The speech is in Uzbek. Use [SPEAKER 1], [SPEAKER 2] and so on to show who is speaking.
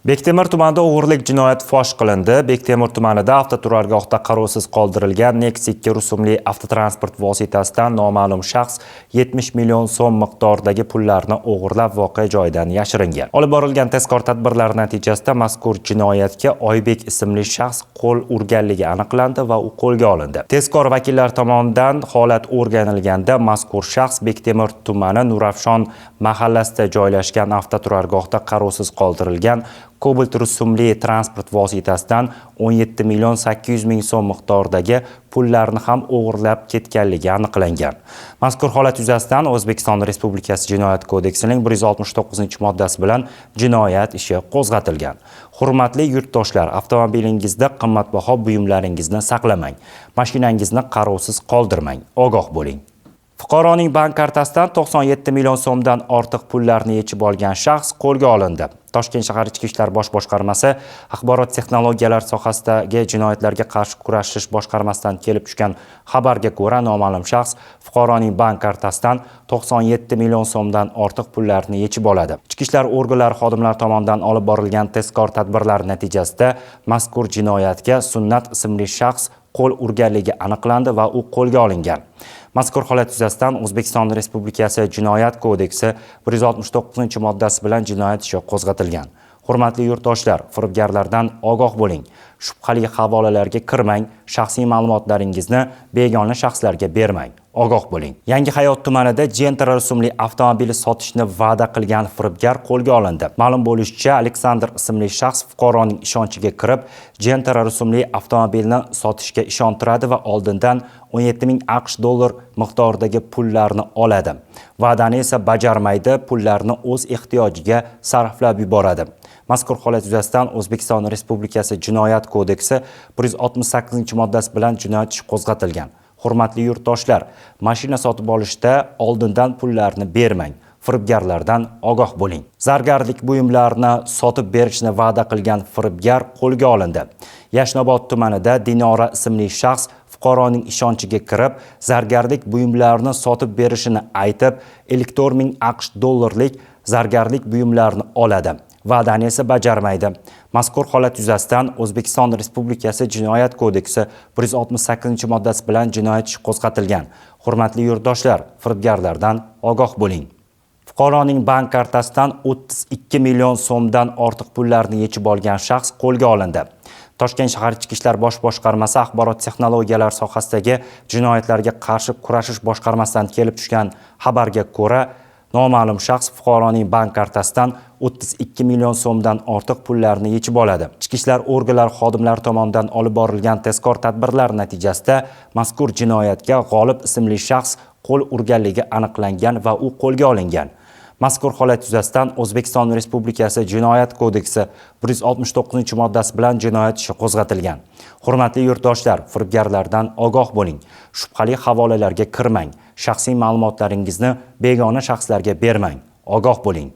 [SPEAKER 1] Bektemir tumanida o'g'irlik jinoyati fosh qilindi. Bektemir tumanida avtoturargohda qarovsiz qoldirilgan Nexia 2 rusumli avtotransport vositasidan noma'lum shaxs 70 million so'm miqdoridagi pullarni o'g'irlab voqea joyidan yashiringan. Olib borilgan tezkor tadbirlar natijasida mazkur jinoyatga Oybek ismli shaxs qo'l urganligi aniqlandi va u qo'lga olindi. Tezkor vakillar tomonidan holat o'rganilganda mazkur shaxs Bektemir tumani Nurafshon mahallasida joylashgan avtoturargohda qarovsiz qoldirilgan Cobalt rusumli transport vositasidan 17 million 800 ming so'm miqdoridagi pullarni ham o'g'irlab ketganligi aniqlangan. Mazkur holat yuzasidan O'zbekiston Respublikasi Jinoyat kodeksining 169-moddasi bilan jinoyat ishi qo'zg'atilgan. Hurmatli yurtdoshlar, avtomobilingizda qimmatbaho buyumlaringizni saqlamang. Mashinangizni qarovsiz qoldirmang. Ogoh bo'ling. Fuqaroning bank kartasidan 97 million so'mdan ortiq pullarni yechib olgan shaxs qo'lga olindi. Toshkent shahar Ichki ishlar bosh boshqarmasi axborot texnologiyalar sohasidagi jinoyatlarga qarshi kurashish boshqarmasidan kelib tushgan xabarga ko'ra, noma'lum shaxs fuqaroning bank kartasidan 97 million so'mdan ortiq pullarni yechib oladi. Ichki ishlar organlari xodimlari tomonidan olib borilgan tezkor tadbirlar natijasida mazkur jinoyatga Sunnat ismli shaxs qo'l urganligi aniqlandi va u qo'lga olingan. Mazkur holat yuzasidan O'zbekiston Respublikasi Jinoyat kodeksi 169-moddasi bilan jinoyat ishi qo'zg'atilgan. Hurmatli yurtdoshlar, firibgarlardan ogoh bo'ling. Shubhali havolalarga kirmang, shaxsiy ma'lumotlaringizni begona shaxslarga bermang. Ogoh bo'ling. Yangi Hayot tumanida Gentra rusumli avtomobil sotishni va'da qilgan firibgar qo'lga olindi. Ma'lum bo'lishicha, Aleksandr ismli shaxs fuqaroning ishonchiga kirib, Gentra rusumli avtomobilni sotishga ishontiradi va oldindan 17 ming AQSh dollar miqdoridagi pullarni oladi. Va'dani esa bajarmaydi, pullarni o'z ehtiyojiga sarflab yuboradi. Mazkur holat yuzasidan O'zbekiston Respublikasi Jinoyat kodeksi 168-moddasi bilan jinoyat ishi qo'zg'atilgan. Hurmatli yurtdoshlar, mashina sotib olishda oldindan pullarni bermang. Firibgarlardan ogoh bo'ling. Zargarlik buyumlarini sotib berishni va'da qilgan firibgar qo'lga olindi. Yashnobod tumanida Dinora ismli shaxs fuqaroning ishonchiga kirib, zargarlik buyumlarini sotib berishini aytib, 54 ming AQSh dollarlik zargarlik buyumlarini oladi. Va'dani esa bajarmaydi. Mazkur holat yuzasidan O'zbekiston Respublikasi Jinoyat kodeksi 168-moddasi bilan jinoyat ishi qo'zg'atilgan. Hurmatli yurtdoshlar, firibgarlardan ogoh bo'ling. Fuqaroning bank kartasidan 32 million so'mdan ortiq pullarni yechib olgan shaxs qo'lga olindi. Toshkent shahar Ichki ishlar bosh boshqarmasi axborot texnologiyalar sohasidagi jinoyatlarga qarshi kurashish boshqarmasidan kelib tushgan xabarga ko'ra, noma'lum shaxs fuqaroning bank kartasidan 32 million so'mdan ortiq pullarni yechib oladi. Ichki ishlar organlari xodimlari tomonidan olib borilgan tezkor tadbirlar natijasida mazkur jinoyatga G'olib ismli shaxs qo'l urganligi aniqlangan va u qo'lga olingan. Mazkur holat yuzasidan O'zbekiston Respublikasi Jinoyat kodeksi 169-moddasi bilan jinoyat ishi qo'zg'atilgan. Hurmatli yurtdoshlar, firibgarlardan ogoh bo'ling. Shubhali havolalarga kirmang. Shaxsiy ma'lumotlaringizni begona shaxslarga bermang. Ogoh bo'ling.